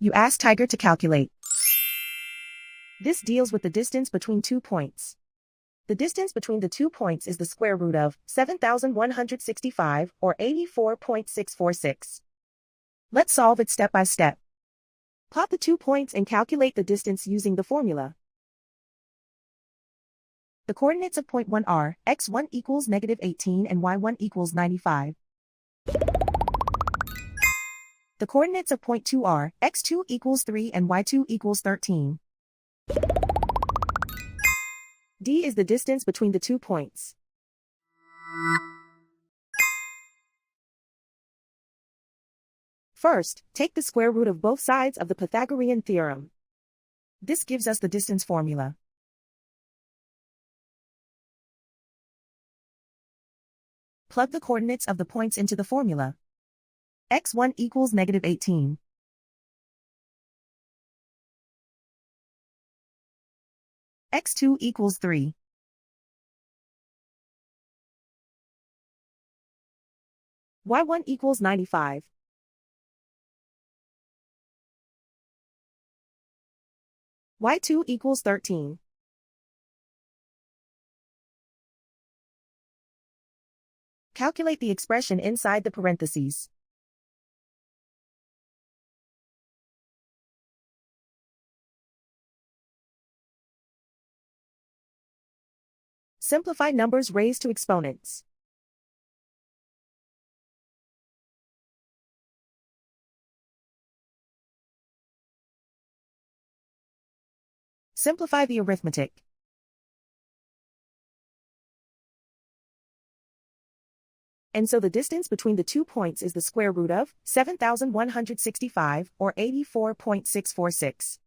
You ask Tiger to calculate. This deals with the distance between 2 points. The distance between the 2 points is the square root of 7,165 or 84.646. Let's solve it step by step. Plot the 2 points and calculate the distance using the formula. The coordinates of point 1 are x1 equals -18 and y1 equals 95. The coordinates of point 2 are x2 equals 3 and y2 equals 13. D is the distance between the 2 points. First, take the square root of both sides of the Pythagorean theorem. This gives us the distance formula. Plug the coordinates of the points into the formula. x1 equals -18. x2 equals 3. y1 equals 95. y2 equals 13. Calculate the expression inside the parentheses. Simplify numbers raised to exponents. Simplify the arithmetic. And so the distance between the 2 points is the square root of 7,165 or 84.646.